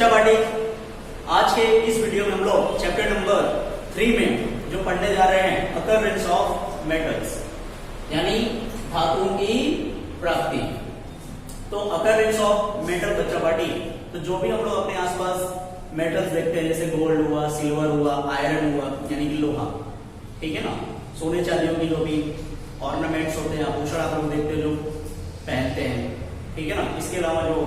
बच्चा पार्टी, आज के इस वीडियो में हम लोग चैप्टर नंबर 3 में जो पढ़ने जा रहे हैं अकरेंस ऑफ मेटल्स यानी धातुओं की प्राप्ति। तो अकरेंस ऑफ मेटल बच्चा पार्टी, तो जो भी हम लोग अपने आसपास मेटल्स देखते हैं जैसे गोल्ड हुआ, सिल्वर हुआ, आयरन हुआ यानी कि लोहा, ठीक है ना, सोने चांदियों की जो भी ऑर्नामेंट्स होते हैं, आभूषण आप लोग देखते हैं जो पहनते हैं, ठीक है ना। इसके अलावा जो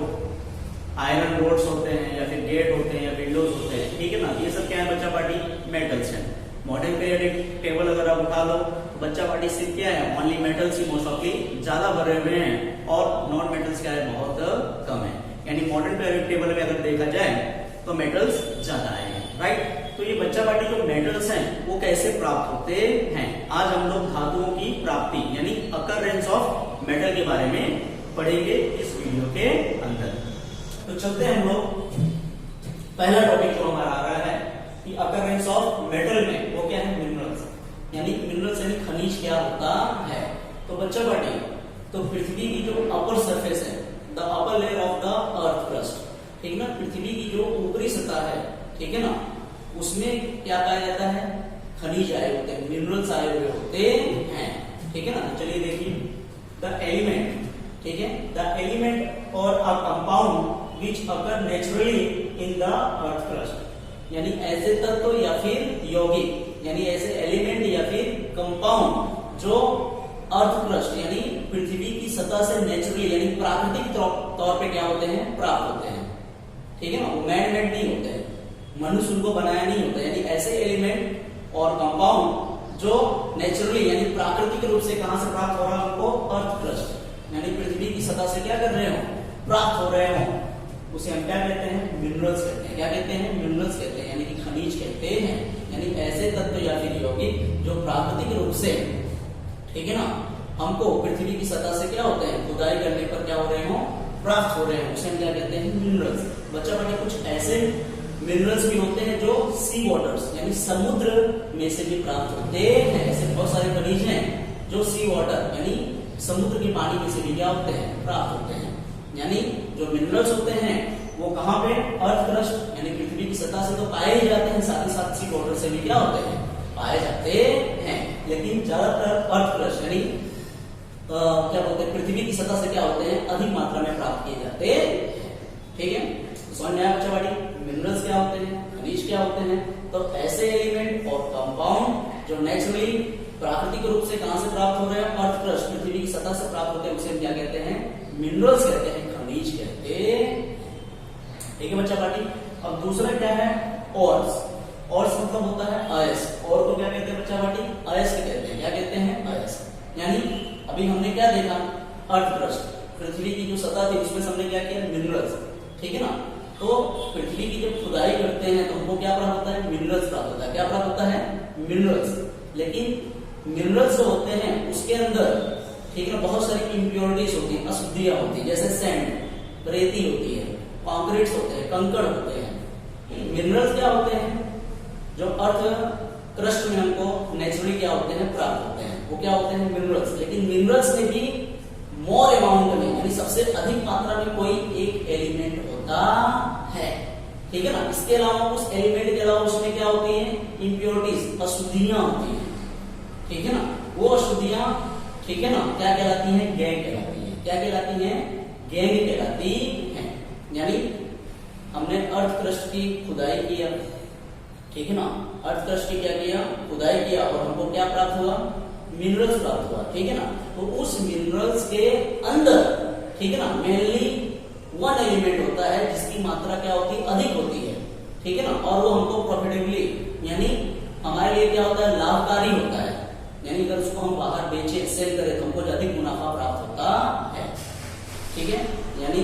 आयरन रोड्स होते हैं या फिर गेट होते हैं या विंडोज होते हैं, ठीक है ना, ये सब क्या है बच्चा पार्टी, मेटल्स हैं। मॉडर्न पीरियडिक टेबल अगर आप उठा लो तो बच्चा पार्टी सिर्फ क्या है, ओनली मेटल्स ही मोस्ट ऑफली ज्यादा भरे हुए हैं और नॉन मेटल्स क्या है, बहुत कम है। यानी मॉडर्न पीरियडिक टेबल में अगर देखा जाए तो मेटल्स ज्यादा है, राइट। तो ये बच्चा पार्टी जो मेटल्स हैं वो कैसे प्राप्त होते हैं, आज हम लोग धातुओं की प्राप्ति यानी अकरेंस ऑफ मेटल के बारे में पढ़ेंगे इस वीडियो के अंदर। तो चलते हैं हम लोग, पहला टॉपिक जो हमारा आ रहा है कि अकरेंस ऑफ मेटल में वो क्या है, मिनरल्स यानी मिनरल्स यानी खनिज क्या होता है। तो बच्चा पार्टी, तो पृथ्वी की जो अपर सरफेस है, the upper layer of the earth crust, ठीक ना, पृथ्वी की जो ऊपरी सतह है, ठीक है ना, उसमें क्या पाया जाता है, खनिज आए होते हैं, मिनरल्स आए हुए होते हैं, ठीक है ना। चलिए देखिए, द एलिमेंट, ठीक है, द एलिमेंट और a compound which occur naturally in the earth crust यानी ऐसे तत्व या फिर यौगिक यानी ऐसे एलिमेंट या फिर कंपाउंड जो अर्थ क्रस्ट यानी पृथ्वी की सतह से नेचुरली यानी प्राकृतिक तौर पे क्या होते हैं, प्राप्त होते हैं, ठीक है ना, वो मैन मेड नहीं होते हैं, मनुष्य उनको बनाया नहीं होता। यानी ऐसे एलिमेंट और कंपाउंड जो नेचुरली यानी प्राकृतिक रूप से कहां से प्राप्त हो रहा है, उनको अर्थ क्रस्ट यानी पृथ्वी की सतह से क्या कर रहे हो, प्राप्त हो रहे हो, उसे हम क्या कहते हैं, मिनरल्स कहते हैं। क्या कहते हैं, मिनरल्स कहते हैं यानी कि खनिज कहते हैं। यानी ऐसे तत्व या फिर यौगिक जो प्राकृतिक रूप से, ठीक है ना, हमको पृथ्वी की सतह से क्या होते हैं, खुदाई करने पर क्या हो रहे हो, प्राप्त हो रहे हैं, उसे हम क्या कहते हैं, मिनरल्स। बच्चा बच्चा कुछ ऐसे मिनरल्स भी होते हैं जो सी वाटर्स यानी समुद्र में से भी प्राप्त होते हैं। ऐसे बहुत सारे खनिज हैं जो सी वाटर यानी समुद्र के पानी में से भी क्या होते हैं, प्राप्त होते हैं। यानी जो मिनरल्स होते हैं वो कहां पे, अर्थ क्रस्ट यानी पृथ्वी की सतह से तो पाए ही जाते हैं, साथ ही साथ सी वाटर से भी क्या होते हैं, पाए जाते हैं। लेकिन ज्यादातर अर्थ क्रस्ट यानी क्या बोलते हैं, पृथ्वी की सतह से क्या होते हैं, अधिक मात्रा में प्राप्त किए जाते हैं, ठीक है। समझ में आया बच्चा पार्टी, मिनरल्स क्या होते हैं, खनिज क्या होते हैं। तो ऐसे एलिमेंट और कंपाउंड जो नेचुरली प्राकृतिक रूप से कहां से प्राप्त हो रहे हैं, अर्थ क्रस्ट पृथ्वी की सतह से प्राप्त होते हैं, उसे हम क्या कहते हैं, मिनरल्स कहते हैं, खनिज कहते हैं, ठीक है बच्चा पार्टी। अब दूसरा क्या है, ऑर्स। ऑर्स मतलब होता है अयस। और को क्या कहते हैं बच्चा पार्टी, अयस कहते हैं। क्या कहते हैं, अयस। यानी अभी हमने क्या देखा, अर्थ क्रस्ट पृथ्वी की जो सतह थी उसमें हमने क्या किया, मिनरल्स, ठीक है ना। तो पृथ्वी की जब खुदाई करते हैं तो हमको क्या प्राप्त होता है, मिनरल्स प्राप्त होता है। क्या प्राप्त होता है, मिनरल्स। लेकिन मिनरल्स जो होते हैं उसके अंदर, ठीक है, बहुत सारी इम्प्योरिटीज होती है, अशुद्धियां होती है, जैसे सैंड, रेती होती है, कॉन्क्रीट्स होते हैं, कंकड़ होते हैं। मिनरल्स क्या होते हैं, जो अर्थ क्रस्ट में हमको नेचुरली क्या होते हैं, प्राप्त होते हैं, वो क्या होते हैं, मिनरल्स। लेकिन मिनरल्स में भी मोर अमाउंट में यानी सबसे अधिक मात्रा में कोई एक एलिमेंट होता है, ठीक है ना। इसके अलावा उस एलिमेंट के अलावा उसमें क्या होती है, इम्प्योरिटीज, अशुद्धियां होती है, ठीक है ना। वो अशुद्धियां, ठीक है ना, क्या कहलाती हैं, गैंग कहलाती है। क्या कहलाती हैं, गैंग कहलाती है। यानी हमने अर्थ क्रस्ट की खुदाई किया, ठीक है ना, अर्थ क्रस्ट की क्या किया, खुदाई किया और हमको क्या प्राप्त हुआ, मिनरल्स प्राप्त हुआ, ठीक है ना। तो उस मिनरल्स के अंदर, ठीक है ना, मेनली वन एलिमेंट होता है जिसकी मात्रा क्या होती है, अधिक होती है, ठीक है ना, और वो हमको प्रॉफिटेबली यानी हमारे लिए क्या होता है, लाभकारी होता है। यानी अगर उसको हम बाहर बेचे, सेल करें तो हमको अधिक मुनाफा प्राप्त होता है, ठीक है। यानी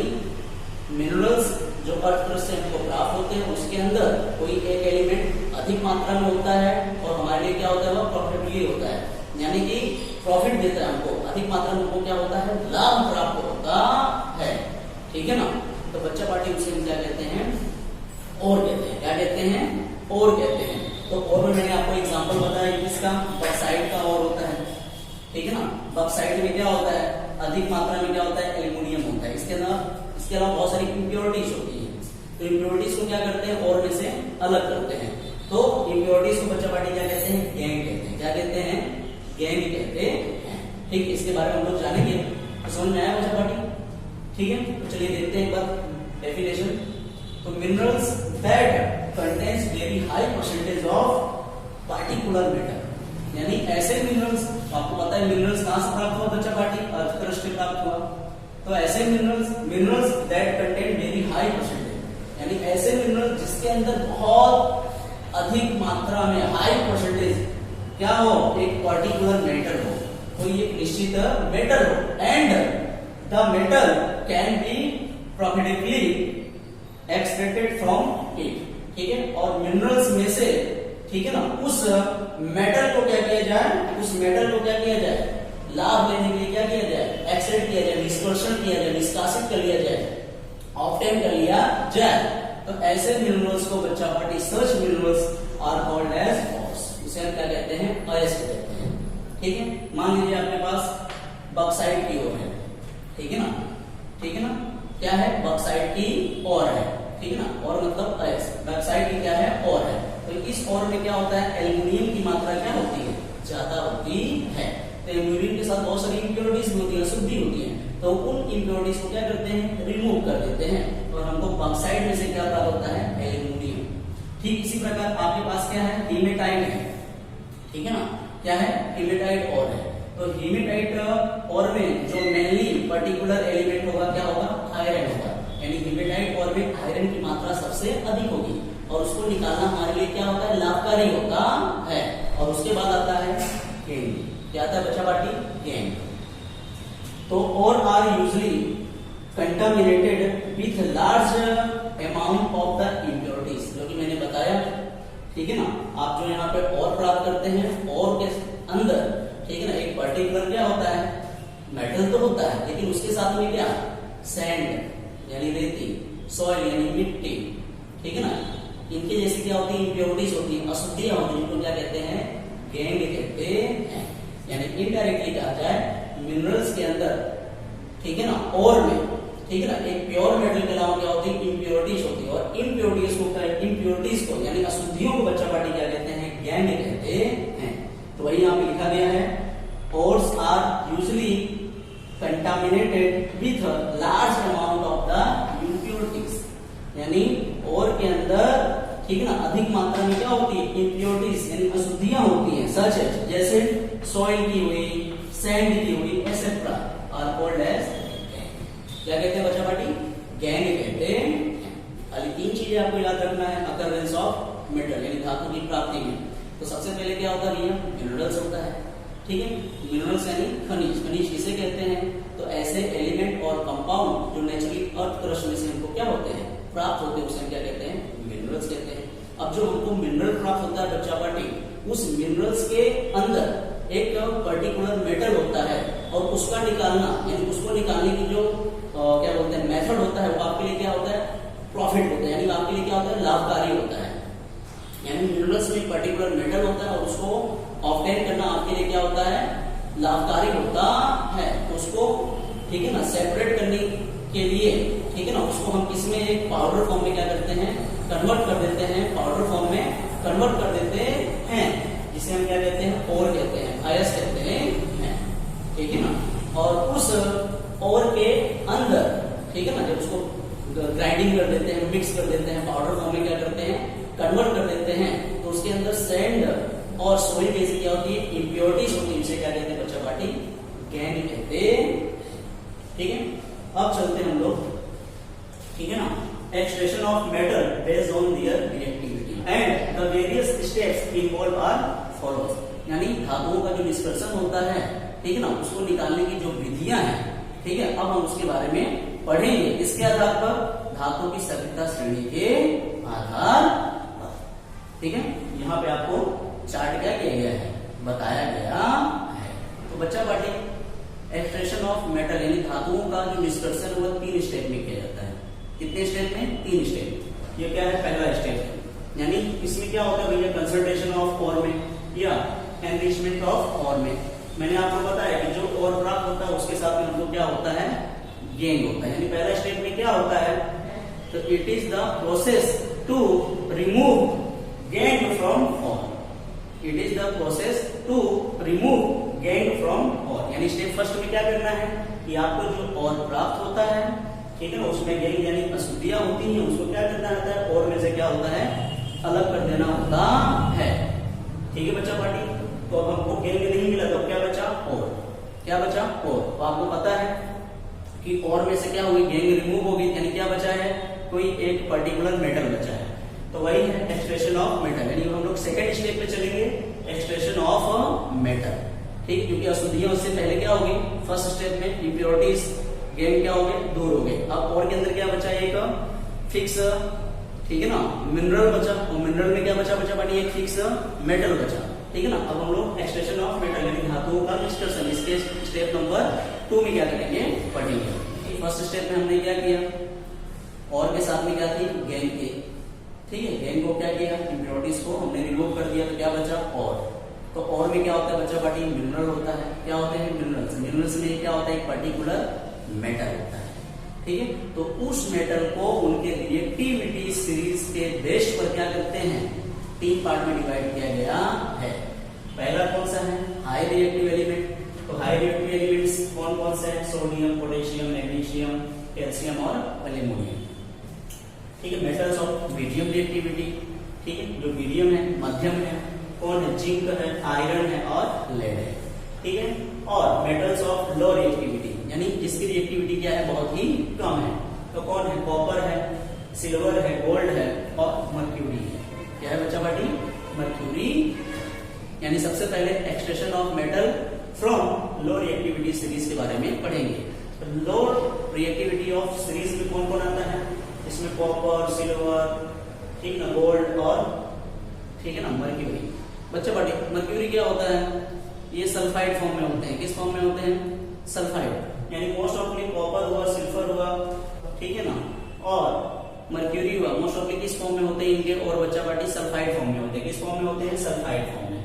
मिनरल्स जो अर्थ क्रस्ट से हमको प्राप्त होते हैं उसके अंदर कोई एक एलिमेंट अधिक मात्रा में होता है और हमारे लिए क्या होता है, वह प्रॉफिटेबली होता है, यानी कि प्रॉफिट देता है हमको, अधिक मात्रा में हमको क्या होता है, लाभ प्राप्त होता है, ठीक है ना। तो बच्चा पार्टी उसे हम क्या कहते हैं, और कहते हैं। क्या कहते हैं, और कहते हैं। तो और में मैंने आपको एग्जांपल बताया किसका, बक्साइट का और होता है, ठीक है ना। बक्साइट में क्या होता है, अधिक मात्रा में क्या होता है, एल्युमिनियम होता है। इसके अलावा बहुत सारी इम्प्योरिटीज होती है, तो इम्प्योरिटीज को क्या करते हैं, और में से अलग करते हैं। तो इम्प्योरिटीज को बच्चा पार्टी क्या कहते हैं, गैंग कहते हैं। क्या कहते हैं, गैंग कहते हैं। ठीक, इसके बारे में हम लोग जानेंगे। समझ में आया बच्चा पार्टी? ठीक है, तो चलिए देखते हैं एक बार डेफिनेशन। तो minerals that contains very high percentage of particular metal, यानी ऐसे मिनरल्स, आपको पता है मिनरल्स कहां से प्राप्त हुआ बच्चा पार्टी, अर्थ क्रस्ट से प्राप्त हुआ। तो ऐसे minerals that contain very high percentage, यानी ऐसे मिनरल्स जिसके अंदर बहुत अधिक मात्रा में हाई परसेंटेज क्या हो, एक पर्टिकुलर मेटल हो, कोई एक निश्चित मेटल हो, and the metal can be profitably extracted from it. ठीक है, और मिनरल्स में से, ठीक है ना, उस मेटल को क्या किया जाए, उस मेटल को क्या किया जाए, लाभ लेने के लिए क्या किया जाए, एक्सट्रैक्ट किया जाए, निष्कर्षण किया जाए, निष्कासित कर लिया जाए, ऑब्टेन कर लिया जाए। तो ऐसे मिनरल्स को बच्चा party, such minerals are called as ores, इसे हम क्या कहते हैं, अयस्क कहते हैं। ठीक है, मान लीजिए आपके पास बॉक्साइट की ओर है, ठीक है ना, ठीक है ना, क्या है, बॉक्साइट की ओर है, ठीक है ना, और मतलब अयस्क, बॉक्साइट की क्या है, और है। तो इस ओर में क्या होता है, एल्यूमिनियम की मात्रा क्या होती है, ज्यादा होती है। तो एल्यूमिनियम के साथ बहुत सारी इंप्योरिटीज होती है, अशुद्धि होती है, तो उन इंप्योरिटीज को क्या करते हैं, रिमूव कर देते हैं, और हमको बॉक्साइट में से क्या प्राप्त होता है, एल्यूमिनियम। ठीक इसी प्रकार आपके पास क्या है, हीमेटाइट है, ठीक है ना, क्या है, हीमेटाइट और है। तो हीमेटाइट और में जो मेनली पर्टिकुलर एलिमेंट होगा क्या होगा, आयरन होगा, यानी हीमेटाइट और में आयरन की मात्रा सबसे अधिक होगी, और उसको निकालना हमारे लिए क्या होता है, लाभकारी होता है। और उसके बाद आता है गैंग, क्या आता है बच्चा पार्टी, गैंग। तो और are usually contaminated with large amount of the impurities, जो कि मैंने बताया, ठीक है ना। आप जो यहाँ पे और प्राप्त करते हैं, और के अंदर, ठीक है ना, एक पर्टिकुलर क्या होता है, मेटल तो होता है, लेकिन उसके साथ में क्या, सैंड यानी रेती, सॉइल यानी मिट्टी, ठीक है ना, इनके जैसे क्या होती है, इम्प्योरिटीज होती है, अशुद्धियां होती है, इनको क्या कहते हैं, गैंग कहते हैं। यानी इनडायरेक्टली कहा जाए, मिनरल्स के अंदर, ठीक है ना, और में, ठीक है ना, एक प्योर मेटल के अलावा क्या होती है, इम्प्योरिटीज होती है, और इम्प्योरिटीज को यानी अशुद्धियों को बच्चा पार्टी क्या कहते हैं, गैंग कहते हैं। तो वही यहाँ पे लिखा गया है, ores are usually contaminated with large amount of the impurities, यानी और के अंदर, ठीक है ना, अधिक मात्रा में क्या होती है, इम्प्योरिटीज यानी अशुद्धियां होती हैं, सच है, जैसे सॉइल की हुई, सैंड की हुई, एसेट्रा आर कॉल्ड एज, क्या कहते हैं बच्चा पार्टी, गैंग कहते हैं। खाली 3 चीजें आपको याद रखना है अकरेंस ऑफ मेटल, यानी धातु की प्राप्ति में। तो सबसे पहले क्या होता है, मिनरल्स होता है, ठीक है, मिनरल्स यानी खनिज, खनिज किसे कहते हैं, तो ऐसे एलिमेंट और कंपाउंड जो नेचुरली अर्थ क्रस्ट में से हमको क्या होते हैं, प्राप्त होते हैं, उसे हम क्या कहते हैं, मिनरल्स कहते हैं। अब जो हमको मिनरल प्राप्त होता है बच्चा पार्टी, उस मिनरल्स के अंदर एक पर्टिकुलर मेटल होता है, और उसका निकालना, यानी उसको निकालने की जो क्या बोलते हैं, मेथड होता है, वो आपके लिए क्या होता है, प्रॉफिट होता है, यानी आपके लिए क्या होता है, लाभकारी होता है। यानी मिनरल्स में एक पर्टिकुलर मेटल होता है, और उसको ऑब्टेन करना आपके लिए क्या होता है, लाभकारी होता है। तो उसको, ठीक है ना, सेपरेट करने के लिए, ठीक है ना, उसको हम किसमें, एक पाउडर फॉर्म में क्या करते हैं, कन्वर्ट कर देते हैं, पाउडर फॉर्म में कन्वर्ट कर देते हैं, जिसे हम क्या कहते हैं, ओर कहते हैं, अयस्क कहते हैं, ठीक है ना। और उस ओर के अंदर, ठीक है ना, जब उसको ग्राइंडिंग कर देते हैं, मिक्स कर देते हैं, पाउडर फॉर्म में क्या करते हैं, कन्वर्ट कर देते हैं, तो उसके अंदर सैंड और सोइल जैसी क्या होती है, इम्प्योरिटीज होती है, इसे क्या कहते हैं बच्चा पार्टी, गैंग कहते हैं। ठीक है, अब चलते हैं हम लोग, ठीक है ना, extraction of metal based on their reactivity and the various steps involve are follows, यानी धातुओं का जो निष्कर्षण होता है, ठीक है ना, उसको निकालने की जो विधियां हैं, ठीक है, अब हम उसके बारे में पढ़ेंगे। इसके आधार पर धातु की सक्रियता श्रेणी के आधार पर, ठीक है, यहाँ पे आपको चार्ट क्या किया गया है, बताया गया है। तो बच्चा पार्टी, एक्सट्रैक्शन ऑफ मेटल यानी धातुओं का जो निष्कर्षण वो 3 स्टेप में किया जाता है। कितने स्टेप में, 3 स्टेप। ये क्या है, पहला स्टेप, यानी इसमें क्या होता है भैया, कंसंट्रेशन ऑफ ओर में या एनरिचमेंट ऑफ ओर में। मैंने आपको बताया कि जो ओर प्राप्त होता है उसके साथ में हमको क्या होता है, गैंग होता है। यानी पहला स्टेप में क्या होता है, तो it is the process to remove gangue from ore. It is the process to remove gangue from ore, यानी स्टेप फर्स्ट में क्या करना है कि आपको जो और प्राप्त होता है, ठीक है ना, उसमें गैंग यानी अशुद्धियां होती हैं, उसको क्या करना होता है, और में से क्या होता है, अलग कर देना होता है। ठीक है बच्चा पार्टी, तो अब हमको गैंग नहीं मिला तो क्या बचा, और। क्या बचा, और। तो आपको पता है कि और में से क्या होगी, गैंग रिमूव होगी, यानी क्या बचा है, कोई एक पर्टिकुलर मेटल बचा है, तो वही है एक्सट्रैक्शन ऑफ मेटल। यानी हम लोग सेकंड स्टेप पे चलेंगे, एक्सट्रैक्शन ऑफ मेटल। ठीक, क्योंकि अशुद्धियां उससे पहले क्या होगी, फर्स्ट स्टेप में इंप्योरिटीज गैंग क्या हो गए, दूर हो गए। अब और के अंदर क्या बचा, एक फिक्स, ठीक है ना, मिनरल बचा, और मिनरल में क्या बचा पानी, एक फिक्स मेटल बचा। ठीक है ना, अब हम लोग एक्सट्रैक्शन ऑफ मेटल यानी धातुओं का निष्कर्षण इसके स्टेप नंबर 2 में क्या करेंगे, पढ़ेंगे। फर्स्ट स्टेप में हमने क्या किया, और के साथ में क्या थी, गैंग के, ठीक है, गैंग को क्या किया, इंप्योरिटीज को हमने रिमूव कर दिया, तो क्या बचा, और। तो और में क्या होता है बच्चा पार्टी, मिनरल होता है। क्या होते हैं, मिनरल्स। मिनरल्स में क्या होता है, एक पर्टिकुलर मेटल होता है, ठीक है। तो उस मेटल को उनके रिएक्टिविटी सीरीज के बेस पर क्या करते हैं, 3 पार्ट में डिवाइड किया गया है। पहला कौन सा है, हाई रिएक्टिव एलिमेंट। तो हाई रिएक्टिव एलिमेंट्स कौन कौन से हैं, सोडियम, पोटेशियम, मैग्नीशियम, कैल्शियम और एल्यूमिनियम। ठीक है, मेटल्स ऑफ मीडियम रिएक्टिविटी, ठीक है, जो मीडियम है, मध्यम है, कौन है, जिंक है, आयरन है और लेड है, ठीक है। और मेटल्स ऑफ लो रिएक्टिविटी यानी जिसकी रिएक्टिविटी क्या है, बहुत ही कम है, तो कौन है, कॉपर है, सिल्वर है, गोल्ड है और मर्क्यूरी है। क्या है बच्चा पार्टी, मर्क्यूरी। यानी सबसे पहले extraction of metal from low reactivity series के बारे में पढ़ेंगे। तो लो रिएक्टिविटी ऑफ सीरीज में कौन कौन आता है, इसमें कॉपर, सिल्वर, ठीक ना, गोल्ड और ठीक है ना, मर्क्यूरी। बच्चा पार्टी, मर्क्यूरी क्या होता है, ये सल्फाइड फॉर्म में होते हैं। किस फॉर्म में होते हैं, सल्फाइड, यानी मोस्ट ऑफली कॉपर हुआ, सिल्वर हुआ, ठीक है ना, और मर्क्यूरी हुआ, मोस्ट ऑफली किस फॉर्म में होते हैं इनके, और बच्चा पार्टी सल्फाइड फॉर्म में होते हैं। किस फॉर्म में होते हैं, सल्फाइड फॉर्म में,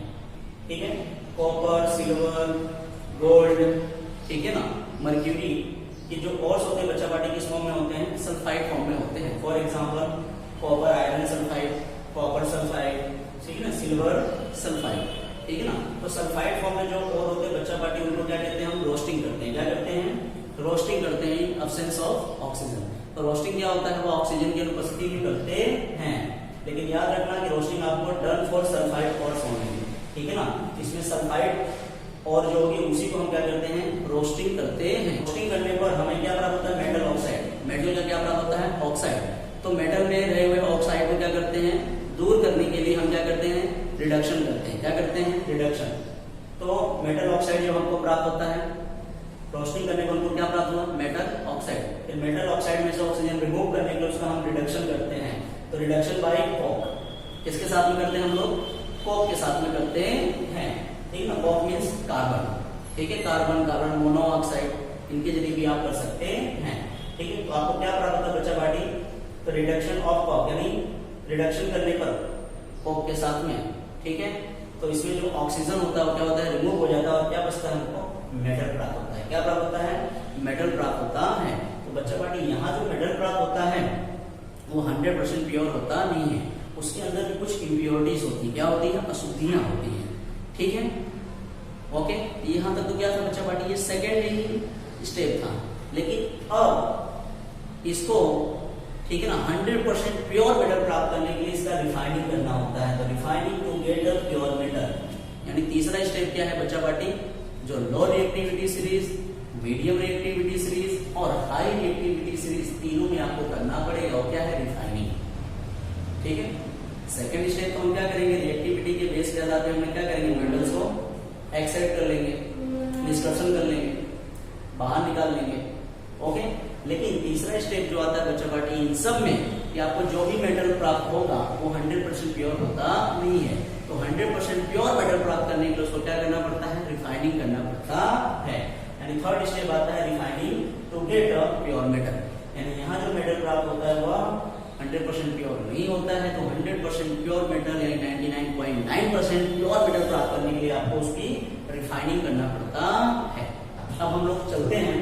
ठीक है। कॉपर, सिल्वर, गोल्ड, ठीक है ना, मर्क्यूरी, ये जो ऑर्स होते हैं बच्चा पार्टी किस फॉर्म में होते हैं, सल्फाइड फॉर्म में होते हैं। For example copper iron sulphide, copper sulphide, ठीक है ना, सिल्वर सल्फाइड, ठीक है ना। तो सल्फाइड फॉर्म में जो और होते हैं बच्चा पार्टी, उनको क्या कहते हैं, हम रोस्टिंग करते हैं। क्या करते हैं, रोस्टिंग करते हैं, एब्सेंस ऑफ ऑक्सीजन। तो रोस्टिंग क्या होता है, वो ऑक्सीजन की अनुपस्थिति में करते हैं। लेकिन याद रखना कि रोस्टिंग आपको डन फॉर सल्फाइड और सोडियम, ठीक है ना। इसमें सल्फाइड और जो होगी उसी को हम क्या करते हैं, रोस्टिंग करते हैं। रोस्टिंग करने पर हमें क्या प्राप्त होता है, मेटल ऑक्साइड। मेटल का क्या प्राप्त होता है, ऑक्साइड। तो मेटल में रहे हुए ऑक्साइड को क्या करते हैं, दूर करने के लिए हम क्या करते हैं, रिडक्शन करते हैं। क्या करते हैं, रिडक्शन। तो मेटल ऑक्साइड जो हमको प्राप्त होता है, रोस्टिंग करने पर हमको क्या प्राप्त हुआ, मेटल ऑक्साइड। फिर मेटल ऑक्साइड में से ऑक्सीजन रिमूव करने के लिए उसका हम रिडक्शन करते हैं। तो रिडक्शन बाय कोक, किसके साथ में करते हैं हम लोग, कोक के साथ में करते हैं, ठीक ना। कोक मीन्स कार्बन, ठीक है, कार्बन, कार्बन मोनोऑक्साइड, इनके जरिए भी आप कर सकते हैं, ठीक है। तो आपको क्या प्राप्त होता है बच्चा पार्टी, तो रिडक्शन ऑफ कोक, यानी रिडक्शन करने पर कोक के साथ में, ठीक है, तो इसमें जो ऑक्सीजन होता है वो क्या होता है, रिमूव हो जाता है, और क्या बचता है हमको, मेटल प्राप्त होता है। क्या प्राप्त होता है, मेटल प्राप्त होता है। तो बच्चा पार्टी, यहाँ जो मेटल प्राप्त होता है वो 100% प्योर होता नहीं है, उसके अंदर भी कुछ इम्प्योरिटीज होती है। क्या होती है, अशुद्धियां होती है, ठीक है, ओके। यहाँ तक तो क्या था बच्चा पार्टी, ये सेकेंड ही स्टेप था। लेकिन अब इसको, ठीक है ना, 100% प्योर मेटल प्राप्त करने के लिए इसका रिफाइनिंग करना होता है। तो refining to get a pure metal, यानी तीसरा स्टेप क्या है बच्चा पार्टी, जो low reactivity series, medium reactivity series और हाई रिएक्टिविटी सीरीज, तीनों में आपको करना पड़ेगा। और क्या है, रिफाइनिंग, ठीक है। सेकेंड स्टेप तो हम क्या करेंगे, रिएक्टिविटी के बेस के आधार पर हम क्या करेंगे, मेटल्स को एक्सट्रैक्ट कर लेंगे, डिस्कशन कर लेंगे, बाहर निकाल लेंगे, ओके। लेकिन तीसरा स्टेप जो आता है बच्चा पार्टी, इन सब में कि आपको जो भी मेटल प्राप्त होगा वो 100% प्योर होता नहीं है। तो 100% प्योर मेटल प्राप्त करने के लिए उसको क्या करना पड़ता है, रिफाइनिंग करना पड़ता है। यानी थर्ड स्टेप आता है refining to get a pure metal. यानी यहाँ जो मेटल प्राप्त होता है वह 100% प्योर नहीं होता है। तो 100% प्योर मेटल यानी 99.9% प्योर मेटल प्राप्त करने के लिए आपको उसकी रिफाइनिंग करना पड़ता है। अब हम लोग चलते हैं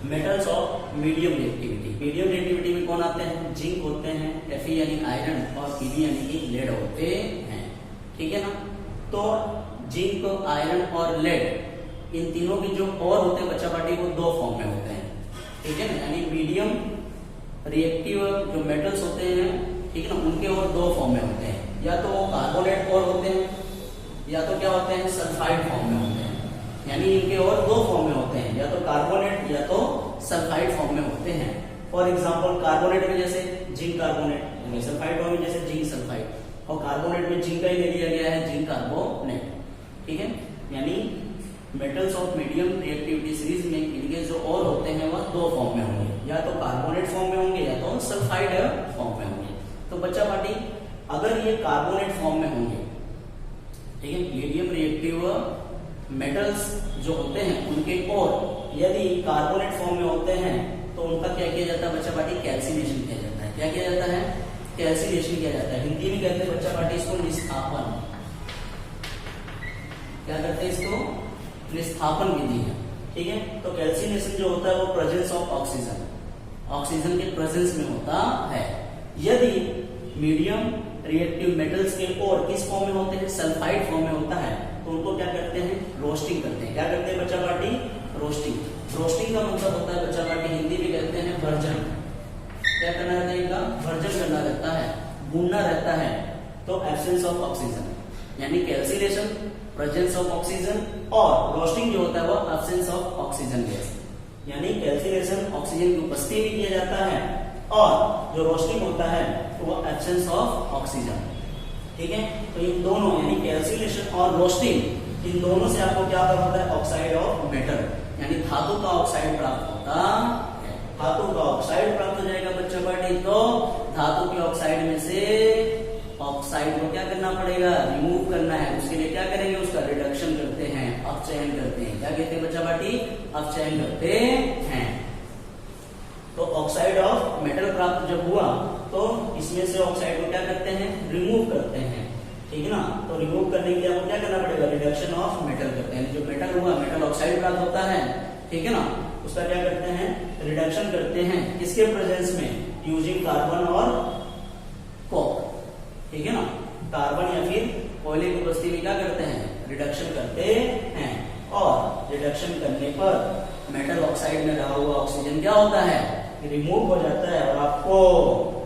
metals of medium reactivity. Medium reactivity में कौन आते हैं? जिंक होते हैं, Fe यानी आयरन, और Pb यानी कि लेड होते हैं। ठीक है ना। तो जिंक, आयरन और लेड, इन तीनों की जो और होते हैं बच्चा पार्टी, वो दो फॉर्म में होते हैं। ठीक है ना। यानी मीडियम रिएक्टिव जो मेटल्स होते हैं, ठीक है ना, उनके और दो फॉर्म में होते हैं। या तो कार्बोनेट और होते हैं, या तो क्या होते हैं? सल्फाइड फॉर्म में होते हैं। यानी इनके और दो फॉर्म में होते हैं, या तो कार्बोनेट या तो सल्फाइड फॉर्म में होते हैं। फॉर एग्जांपल कार्बोनेट में जैसे जिंक कार्बोनेट, सल्फाइड फॉर्म में जैसे जिंक सल्फाइड, और कार्बोनेट में जिंक का ही ले लिया गया है, जिंक कार्बोनेट। ठीक है। यानी metals of medium reactivity series में इनके जो और होते हैं वह दो फॉर्म में होंगे, या तो कार्बोनेट फॉर्म में होंगे या तो सल्फाइड फॉर्म में होंगे। तो बच्चा पार्टी अगर ये कार्बोनेट फॉर्म में होंगे, ठीक है, मीडियम रिएक्टिव मेटल्स जो होते हैं उनके और यदि कार्बोनेट फॉर्म में होते हैं तो उनका क्या किया जाता है बच्चा पार्टी? कैल्सिनेशन किया जाता है। क्या किया जाता है? कैल्सिनेशन किया जाता है। हिंदी में कहते हैं बच्चा पार्टी इसको निस्थापन। क्या करते हैं इसको? निस्थापन विधि है। ठीक है। तो कैल्सिनेशन जो होता है वो प्रेजेंस ऑफ ऑक्सीजन, ऑक्सीजन के प्रेजेंस में होता है। यदि मीडियम रिएक्टिव मेटल्स के और किस फॉर्म में होते हैं? सल्फाइड फॉर्म में होता है, तो उनको क्या करते हैं? रोस्टिंग करते हैं। क्या करते हैं बच्चा पार्टी? रोस्टिंग। रोस्टिंग का मतलब होता है बच्चा पार्टी, हिंदी में कहते हैं भर्जन। क्या करना रहता है इनका? भर्जन करना रहता है, भूनना रहता है। तो एब्सेंस ऑफ ऑक्सीजन, यानी कैल्सिनेशन प्रेजेंस ऑफ ऑक्सीजन, और रोस्टिंग जो होता है वो एब्सेंस ऑफ ऑक्सीजन गैस। यानी कैल्सिनेशन ऑक्सीजन की उपस्थिति में किया जाता है, और जो रोस्टिंग होता है तो वो एब्सेंस ऑफ ऑक्सीजन। ठीक है। तो इन दोनों यानी कैल्सिनेशन और रोस्टिंग, इन दोनों से आपको क्या प्राप्त होता है? ऑक्साइड ऑफ मेटल, यानी धातु का ऑक्साइड प्राप्त होता है। धातु का ऑक्साइड प्राप्त हो जाएगा बच्चा पार्टी। तो धातु के ऑक्साइड में से ऑक्साइड को क्या करना पड़ेगा? रिमूव करना है। उसके लिए क्या करेंगे? उसका रिडक्शन करते हैं, अपचयन करते हैं। क्या कहते हैं बच्चा पार्टी? अपचयन करते हैं। तो ऑक्साइड ऑफ मेटल प्राप्त जब हुआ तो इसमें से ऑक्साइड को क्या करते हैं? रिमूव करते हैं। ठीक है ना। तो रिमूव करने के लिए आपको क्या करना पड़ेगा? रिडक्शन ऑफ मेटल करते हैं। जो मेटल हुआ, मेटल ऑक्साइड प्राप्त होता है, ठीक है ना, उसका क्या करते हैं? रिडक्शन करते हैं। किसके प्रेजेंस में? यूजिंग कार्बन और कोक। ठीक है ना। कार्बन या फिर कोयले की उपस्थिति में क्या करते हैं? रिडक्शन करते हैं, और रिडक्शन करने पर मेटल ऑक्साइड में रहा हुआ ऑक्सीजन क्या होता है? रिमूव हो जाता है, और आपको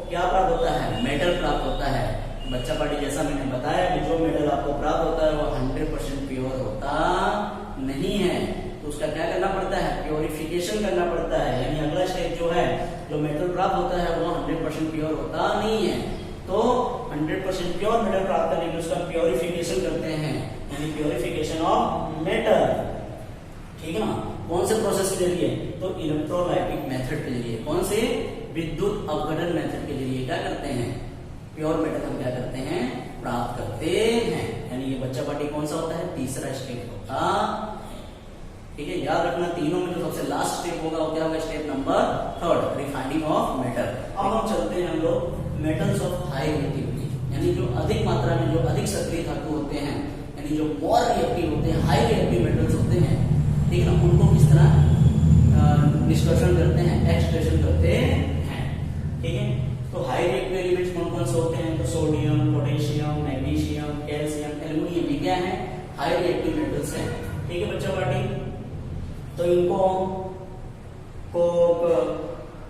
क्या प्राप्त होता है? मेटल प्राप्त होता है। बच्चा पार्टी जैसा मैंने बताया कि जो मेटल आपको प्राप्त होता है वो 100% प्योर होता नहीं है, तो उसका क्या करना पड़ता है? प्योरिफिकेशन करना पड़ता है। यानी अगला स्टेप जो है, जो मेटल प्राप्त होता है वो 100% प्योर होता नहीं है, तो 100% प्योर मेटल प्राप्त करने के लिए उसका प्योरिफिकेशन करते हैं, यानी प्योरिफिकेशन ऑफ मेटल। ठीक है ना। कौन से प्रोसेस के जरिए? तो इलेक्ट्रोलाइटिक मेथड के जरिए। कौन से? विद्युत अपघटन मेथड के जरिए क्या करते हैं? प्योर मेटल हम क्या करते हैं? प्राप्त करते हैं। यानी ये बच्चा पार्टी कौन सा होता है? तीसरा स्टेप होता है। ठीक है। याद रखना, तीनों में जो सबसे लास्ट स्टेप होगा वो क्या होगा? Step number 3, refining of metal. अब हम चलते हैं हम लोग मेटल्स ऑफ हाई रिएक्टिविटी, यानी जो अधिक मात्रा में, जो अधिक सक्रिय धातु होते हैं, यानी जो मोर रिएक्टिव होते हैं, हाई रिएक्टिव मेटल्स होते हैं, ठीक है ना, उनको किस तरह निष्कर्षण करते हैं? एक्सट्रैक्शन करते हैं। ठीक है। तो हाई रिएक्टिव एलिमेंट्स कौन कौन से होते हैं? तो sodium, potassium, magnesium, calcium, aluminium, ये क्या है? हाई रिएक्टिव मेटल्स हैं। ठीक है बच्चा पार्टी। तो इनको को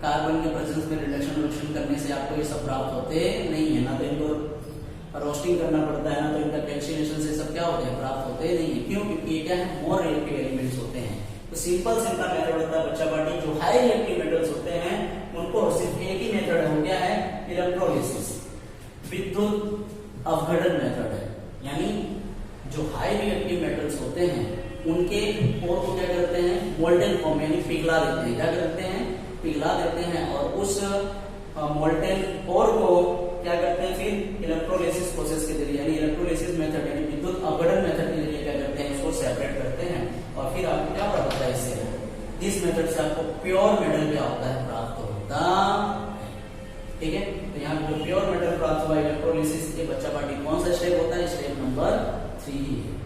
कार्बन के प्रेजेंस में रिडक्शन करने से आपको ये सब प्राप्त होते नहीं है। ना तो इनको रोस्टिंग करना पड़ता है, ना तो इनका कैल्सिनेशन से सब क्या होते हैं? प्राप्त होते नहीं है। क्यों? क्योंकि ये क्या है? मोर रिएक्टिव एलिमेंट्स होते हैं। तो सिंपल से इनका मेथड होता है बच्चा पार्टी, जो हाई रिएक्टिव मेटल्स होते हैं उनको सिर्फ एक ही मेथड है, वो क्या है? इलेक्ट्रोलिसिस, विद्युत अपघटन मेथड है। यानी जो हाई रिएक्टिव मेटल्स होते हैं उनके और को क्या करते हैं? मोल्टेन फॉर्म यानी पिघला देते हैं। क्या करते हैं? पिघला देते हैं, और उस मोल्टेन और को क्या करते हैं? फिर इलेक्ट्रोलिसिस प्रोसेस के जरिए, यानी इलेक्ट्रोलिसिस मेथड यानी विद्युत अपघटन मेथड के जरिए क्या करते हैं? उसको सेपरेट करते हैं, और फिर आपको क्या प्राप्त होता है? इससे इस मेथड से आपको प्योर मेटल क्या होता है? प्राप्त होता है। ठीक है। तो यहाँ जो प्योर मेटल प्राप्त हुआ इलेक्ट्रोलिसिस, ये बच्चा पार्टी कौन सा स्टेप होता है? स्टेप नंबर 3 है।